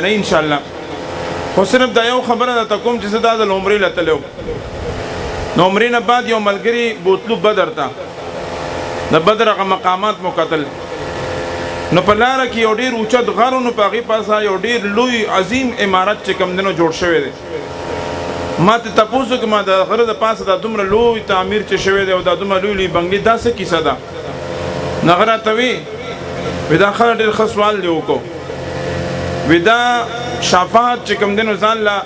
نه ان شاء الله. خو صرف دا یو خبره ده کوم چې زه دا د عمرې لتلو نو عمرې نه بعد یو ملګري بوتلو بدر ته د بدر هغه مقامات مو کتل نو په لاره کې یو ډېر اوچت غر و نو په هغې پاسه یو ډېر لوی عظیم عمارت چې کوم دی نو جوړ شوی دی. ما ته تپوس وکړه ما د غره د پاسه دا دومره لوی تعمیر چې شوی دی او دا دومره لوی لوی بنګلې دا څه کیسه ده؟ نو هغه راته وی دا خلک ډېر ښه سوال دی وکړو وی دا شافعت چې کوم دی نو ځان له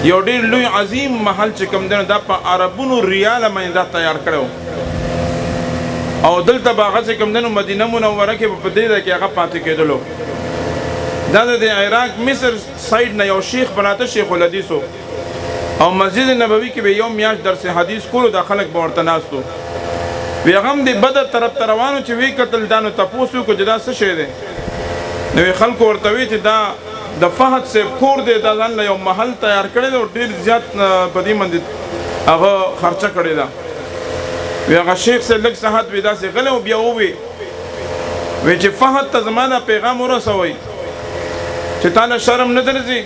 یو ډېر لوی عظیم محل چې کوم دی نو دا په عربونو ریاله باندې دا تیار کړی او دلته به هغه چې کوم دی نو مدینه منوره کې په دې ځای کې هغه پاتې کېدلو. دا د عراق مصر سایډ نه یو شیخ بناته شیخ الحدیث او مسجد نبوي کې به یو میاشت درس حدیث کولو دا خلک به ورته ناست وو. وی هغه هم د بدر طرف ته روانو چې وی کتل دا نو تپوس وکړو چې دا څه شی دی نو خلکو ورته وی چې دا د فهد صاحب کور دی دا ځان له یو محل تیار کړی دی او ډېر زیات په دې باندې هغه خرچه کړې ده. وی هغه شیخ صاحب لږ ساعت وی داسې غلی او بیا ووی چې فهد ته زما دا پیغام ورسوئ چې تاله شرم نه درځي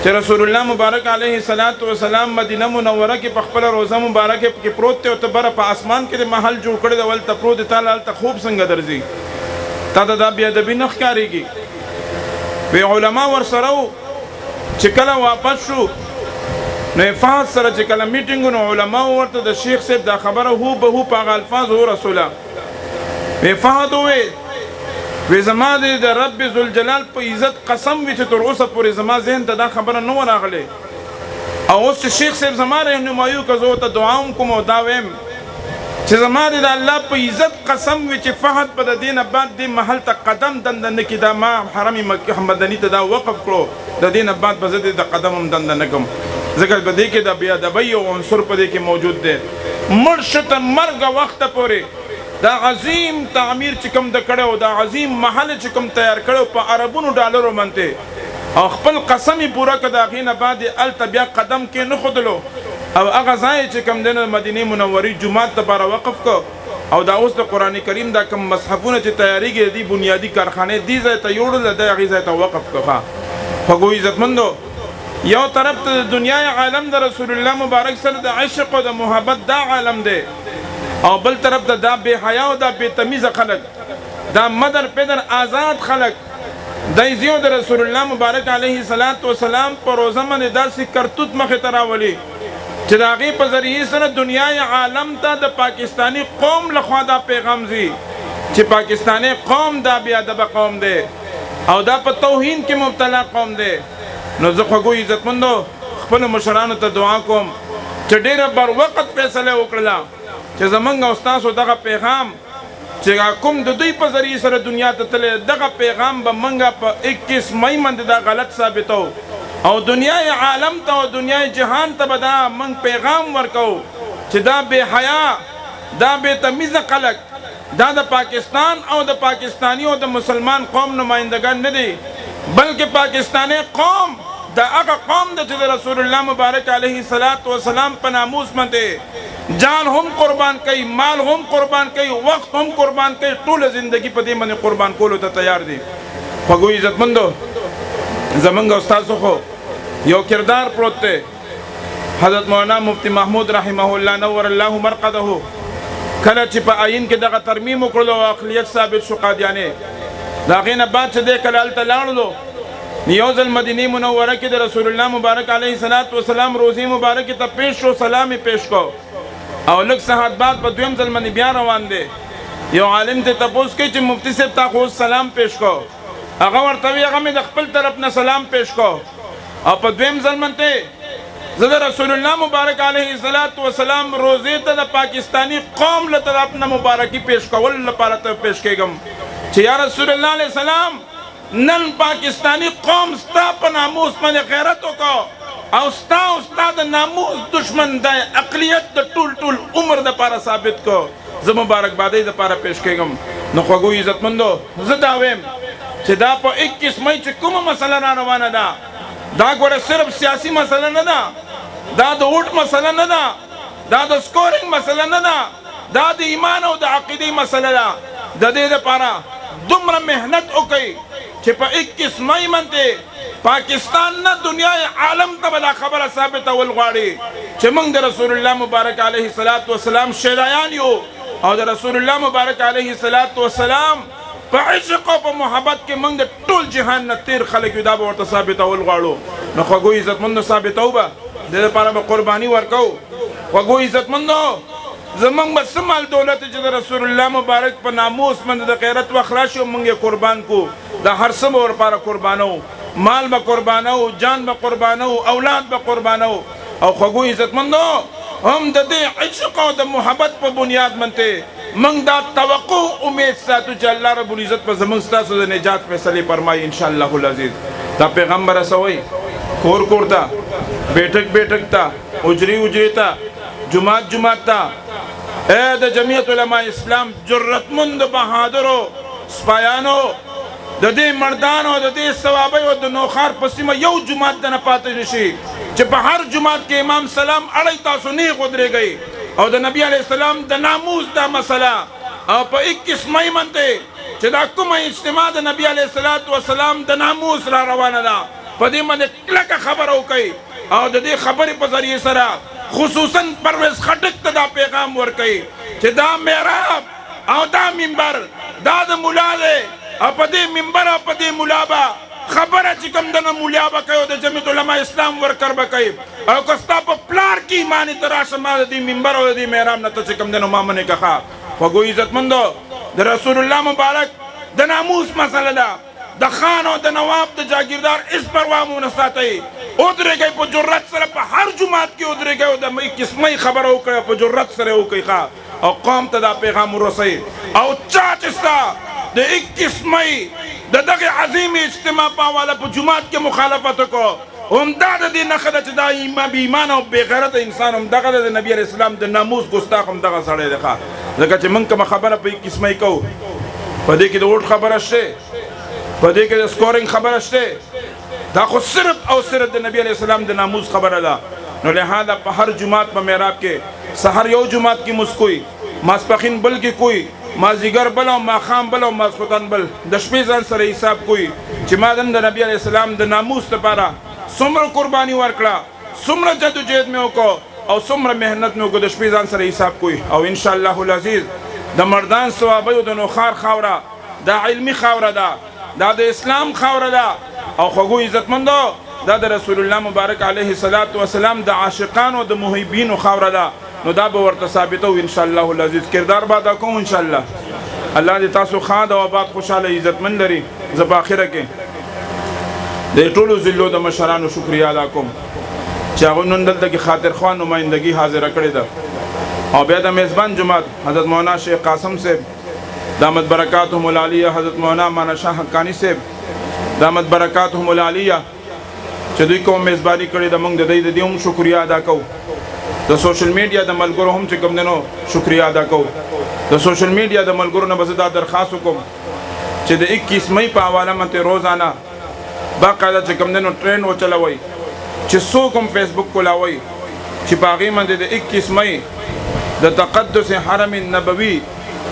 چې رسول الله مبارک علیه الصلاۃ والسلام مدینه منوره کې په خپله روزه مبارکه کې پروت دی او ته بره په اسمان کې د محل جوړ کړی دی ولته پروت دی تاله هلته خوب څنګه درځي؟ تا ته دا بېادبي نه ښکارېږي؟ وی علما ورسره وو چې کله واپس شو نو فهد سره چې کله میټینګ نو علماو ورته د شیخ صاحب دا خبره هو به هو په هغه الفاظ ورسوله. وی فهد ووی وی زما د رب ذوالجلال په عزت قسم وي چې تر اوسه پورې زما ذهن ته دا خبره نه وه راغلی او اوس چې شیخ صاحب زما رهنمایي وکړه زه ورته دعا هم کوم او دا ویم چې زما د الله په عزت قسم وي چې فهد به د دې نه بعد دې محل ته قدم دنده نه کړي دا ما حرم مدني ته دا وقف کړو د دې نه بعد به زه د قدم هم دنده نه کوم ځکه په دې کې د بېادبۍ یو عنصر په دې کې موجود دی. مړ شه تر مرګه وخته پورې دا عظیم تعمیر چې کوم د کړی او دا عظیم محل چې کوم تیار کړی په عربونو ډالرو باندې او خپل قسم یې پوره کړه د هغې نه بعد یې هلته بیا قدم کې نه ښودلو او هغه ځای چې کوم دی نو مدینې منورې جومات دپاره وقف کړ او دا اوس د قرآن کریم دا کوم مصحفونه چې تیاریږي د دې بنیادي کارخانې دې ځای ته یوړل دی هغې ځای ته وقف کړه. خوږو عزتمندو یو طرف ته د دنیا عالم د رسول الله مبارک سره د عشق او د محبت دا عالم دی او بل طرف ته دا بې حیا او دا بې تمیزه خلک دا مدر پدر آزاد خلک دی زیو د رسول الله مبارک علیه الصلاۃ والسلام په روزه باندې داسې کرتوت مخې ته راولي چې د هغې په ذریعې سره دنیای عالم ته د پاکستاني قوم لخوا دا پیغام ځي چې پاکستاني قوم دا بې ادبه قوم دی او دا په توهین کې مبتلا قوم دی. نو زه خوږو عزتمندو خپلو مشرانو ته دعا کوم چې ډېره بر وقت فیصله وکړله چې زمونږ او ستاسو دغه پیغام چې کوم د دوی په ذریعې سره دنیا ته تللی دغه پیغام به موږ په 21 مئی باندې دا غلط ثابتو او دنیای عالم ته او دنیای جهان ته به دا موږ پیغام ورکو چې دا بې حیا دا بې تمیزه خلک دا د پاکستان او د پاکستانی او د مسلمان قوم نمایندگان نه دي بلکې پاکستانی قوم دا هغه قوم ده چې د رسول الله مبارک علیه الصلاۃ والسلام په ناموس باندې جان هم قربان کوي مال هم قربان کوي وخت هم قربان کوي ټوله زندگی په دې باندې قربان کولو ته تیار دي. خوږو عزتمندو زمونږ او ستاسو خو یو کردار پروت دی حضرت مولانا مفتی محمود رحمه الله نور الله مرقده کله چې په آیین کې دغه ترمیم وکړلو او اقلیت ثابت شو قادیانې د هغې نه بعد چې دی کله هلته لاړلو یو ځل مدینې منوره کې د رسول الله مبارک علیه الصلاۃ والسلام روزې مبارکې ته پیش شو سلام یې پیش کو او لږ ساعت بعد په دویم ځل باندې بیا روان دی یو عالم ته تپوس کوي چې مفتی صاحب تا خو سلام پیش کو هغه ورته وی هغه مې د خپل طرف نه سلام پیش کو او په دویم ځل باندې زه د رسول الله مبارک علیه الصلاۃ والسلام روزې ته د پاکستانی قوم له طرف نه مبارکي پیش کول لپاره ته پیش کېږم چې یا رسول الله علیه السلام نن پاکستانی قوم ستا په ناموس باندې غیرت وکړو او ستا د ناموس دشمن د اقلیت د ټول عمر دپاره ثابت کو زه مبارکبادۍ دپاره پیش کېږم. نو خوږو عزتمندو زه دا ویم چې دا په 21 مئی چې کومه مسله را روانه ده دا ګوره صرف سیاسي مسله نه ده دا د ووټ مسله نه ده دا د سکورینګ مسله نه ده دا د ایمان او د عقیدې مسله ده د دې دپاره دومره محنت وکړئ چې په 21 مئی باندې پاکستان نه دنیا عالم ته دا خبره ثابته ول غواړي چې موږ د رسول الله مبارک علیه الصلاۃ والسلام شیدایان یو او د رسول الله مبارک علیه الصلاۃ والسلام په عشق او په محبت کې موږ د ټول جهان نه تیر خلک دا به ورته ثابته ول غواړو نو خوږو عزتمندو ثابتو به د لپاره به قرباني ورکو خوږو عزتمندو زمونږ به څه مال دولت چې د رسول الله مبارک په ناموس باندې د غیرت وخت راشي موږ یې قربان کو د هر څه به ورپاره قربانو مال به قربانو جان به قربانو اولاد به قربانو او خوږو عزتمندو هم د دې عشق او د محبت په بنیاد باندې موږ دا توقع امید ساتو چې الله رب العزت په زموږ ستاسو د نجات فیصلې فرمایي ان شاء الله العزیز دا پیغمبر رسوي کور کور ته بیٹک بیٹک ته اجری اجری ته جماعت جماعت ته اے د جمعیت علماء اسلام جرأتمند بهادرو سپایانو د دې مردانو د دې ثوابي او د نوخار په سیمه یو جماعت د نه پاتې نشي چې په هر جماعت کې امام سلام اړی تاسو نه غدرېږئ او د نبی علیه السلام د ناموس دا مسله او په 21 مئی باندې چې دا کومه اجتماع د نبی علیه السلام د ناموس را روانه ده په دې باندې کلکه خبره وکړئ او د دې خبرې په ذریعه سره خصوصا پرویز خټک ته دا پیغام ورکړئ چې دا محراب او دا منبر دا د ملا دی او په دې منبر او په دې ملا به خبره چې کوم دنه مولیا به کوي او د جمعیت علماء اسلام ورکر به کوي او که ستا په پلار کې ایمان ته راشه ما د دې منبر او د دې محراب نه ته چې کوم دنه ما منې که ښه خوږو عزتمندو د رسول الله مبارک د ناموس مسله ده د خان او د نواب د جاگیردار اس پروا مو نه ساتئ ودرېږئ په جرأت سره په هر جماعت کې ودرېږئ او د 21 مئی خبره وکړئ په جرأت سره وکړئ ښه او قوم ته دا پیغام ورسئ او چا چې ستا د 21 مئی د دغه عظیم اجتماع په حواله په جماعت کې مخالفت وکړو همدا د دې نښه ده چې دا بې ایمانه او بې غیرته انسان همدغه د نبي علیه السلام د ناموس ګستاخ همدغه سړی دی ښه ځکه چې موږ کومه خبره په 21 مئی کوو په دې کې د ووټ خبره شته په دې کې د سکورینګ خبره شته دا خو صرف او صرف د نبی علیه السلام د ناموس خبره ده نو لہذا په هر جماعت په محراب کې سحر یو جماعت کې مسکوي ماسپخین بل کې کوئی مازیګر بل او ماښام بل او ماسخوتن بل د شپې ځان سره حساب کوي چې ما د نبی علیه السلام د ناموس لپاره څومره قرباني ورکړه څومره جدوجہد مې وکړو او څومره محنت مې وکړو د شپې ځان سره حساب کوي او ان شاء الله العزیز د مردان ثوابیو د نوخار خاوره دا علمی خاوره ده دا د اسلام خاوره ده او خوږو عزتمندو دا د رسول الله مبارک علیه الصلاۃ والسلام د عاشقانو د محبینو خاوره ده نو دا به ورته ثابتو ان شاء الله العزیز کردار به ادا کوم ان شاء الله الله دې تاسو خاند او آباد خوشاله عزتمن لري زه په آخره کې د ټولو ضلعو د مشرانو شکریا ادا کوم چې هغوی نن دلته کې خاطرخوا نمایندګي حاضره کړې ده او بیا د میزبان جماعت حضرت مولانا شیخ قاسم صاحب دامت برکاتهم العالیه حضرت مولانا مانا شاه حقانی صاحب دامت برکاتهم العالیه چې دوی کوم میزباني کړې ده موږ د دوی هم شکریا ادا کوو د سوشل میډیا د ملګرو هم چې کوم دی نو شکریا ادا کوو د سوشل میډیا د ملګرو نه به زه دا درخواست وکړم چې د 21 مئی په حواله باندې روزانه باقاعده چې کوم دی نو ټرینډ وچلوئ چې څوک هم فیسبوک کولاوئ چې په هغې باندې د 21 مئی د تقدس حرم نبوي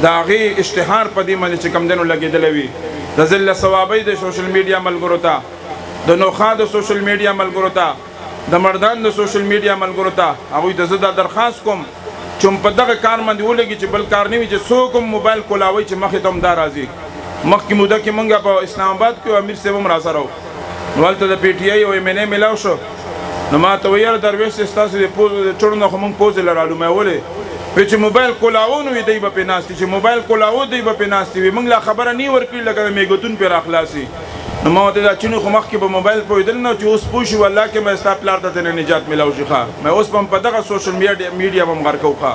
د هغې اشتهار په دې باندې چې کوم دی نو لګېدلی وي د ضلع ثوابۍ د سوشل میډیا ملګرو ته د نوخا د سوشل میډیا ملګرو ته د مردان د سوشل میډیا ملګرو ته هغوی ته زه دا درخواست کوم چې په دغه کار باندې ولګي چې بل کار نه وي چې څوک هم موبایل کولاوئ چې مخې ته هم دا راځي مخکې موده کې موږ په اسلام آباد کې امیر صاحب هم راسره و نو هلته د پی ټي آی او ایم این اے میلاو شو نو ما ته ویل درویش صاحب ستاسو د چړو نه خو موږ پوزې لرالو ما ولې وی چې موبایل کولاو نو وي دی به پرې ناست چې موبایل کولاو دی به پرې ناست وي موږ لا خبره نه ورکړي لکه د میګوتون پرې راخلاصي نو ما ورته دا چینو خو مخکې به موبایل پوهېدل نه چې اوس پوه شي والله کې مې ستا پلار ته ترې نجات میلاو شي ښه مې اوس به هم په دغه سوشل میډیا به هم غر کوو ښه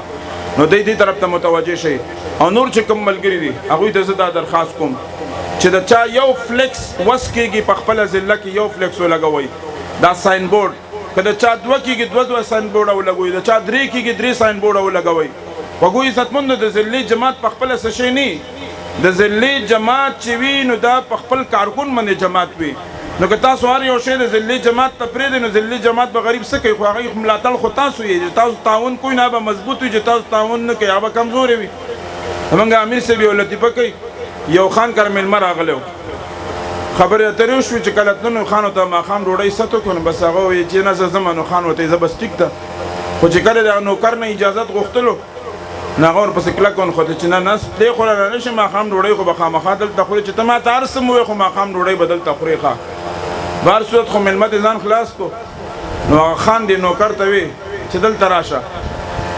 نو دی دې طرف ته متوجه شئ او نور چې کوم ملګري دي هغوی ته زه دا درخواست کوم چې د چا یو فلیکس وس کېږي په خپله ضلع کې یو فلیکس ولګوئ دا ساین بورډ که د چا دوه کېږي دوه ساین بورډه ولګوئ د چا درې کېږي درې ساین بورډه ولګوئ خوږو عزتمندو د ضلعي جماعت په خپله څه شی نه د ضلعي جماعت چې وي نو دا په خپل کارکون باندې جماعت وي نو که تاسو هر یو شی د ضلعي جماعت ته پرېږدئ نو ضلعي جماعت به غریب څه کوي خو هغوی ملاتړ خو تاسو یې چې تاسو تعاون کوئ نه به مضبوط وي چې تاسو تعاون نه کوئ هغه به کمزورې وي زموږ امیر صاحب یو لطیفه کوي یو خان کر میلمه راغلی و خبره اترې شو چې کله تلنو خان ته ماښام ډوډۍ ستو کو نو بس هغه وایي چې نه زه ځم نو خان ورته زه بس ټیک ته خو چې کله د نوکر نه اجازت غوښتلو نو هغه ورپسې کلک ونښوته چې نه نس دی خوړلی نه شي ماښام ډوډۍ خو به خامخا دلته خورې چې ته ما ته هر څه مو وایې خو ماښام ډوډۍ به دلته خورې ښه بهر صورت خو مېلمه دې ځان خلاص کو نو هغه خان دې نوکر ته وی چې دلته راشه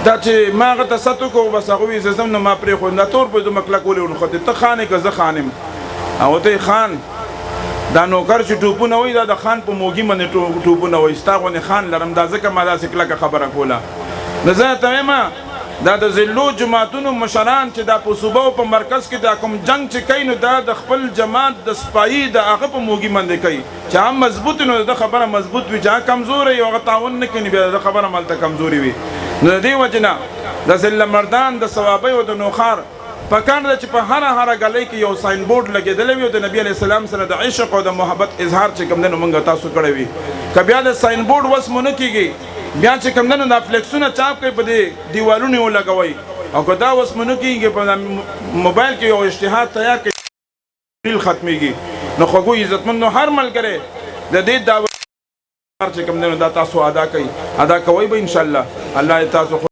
دا چې ما هغه ته ست وکړو بس هغه وایي زه ځم نو ما پرېښود دا تور په دومره کلک ولې ونښوتې ته خان یې که زه خان یم هغه ته خان دا نوکر چې ټوپونه وایي دا د خان په موږي باندې ټوپونه وایي ستا غوندې خان لرم دا ځکه ما داسې کلکه خبره کوله نو زه ته وایم دا د ضلعو جماعتونو مشران چې دا په صوبه او په مرکز کې دا کوم جنګ چې کوي نو دا د خپل جماعت د سپایي د هغه په موږي باندې کوي چې هم مضبوط نو د خبره مضبوط وي چې کمزور وي هغه تعاون نه کوي بیا د خبره مالته کمزوري وي نو د دې وجه نه د ضلع مردان د ثوابۍ او د نوخار پکار ده چې په هره ګلۍ کې یو ساين بورډ لګېدلی وي او د نبي علیه السلام سره د عشق او د محبت اظهار چې کوم دی نو موږ تاسو کړی وي که بیا د ساين بورډ وس مو نه کېږي بیا چې کوم دی نو دا فلیکسونه چاپ کوي په دې دیوالونو یې ولګوئ او که دا وس مو نه کېږي په موبایل کې یو اشتهار تیار کړي ریل ختمېږي نو خوږو عزتمند نو هر ملګری د دې دعوت چې کوم دی نو دا تاسو ادا کوئ ادا کوئ به انشاءالله الله تاسو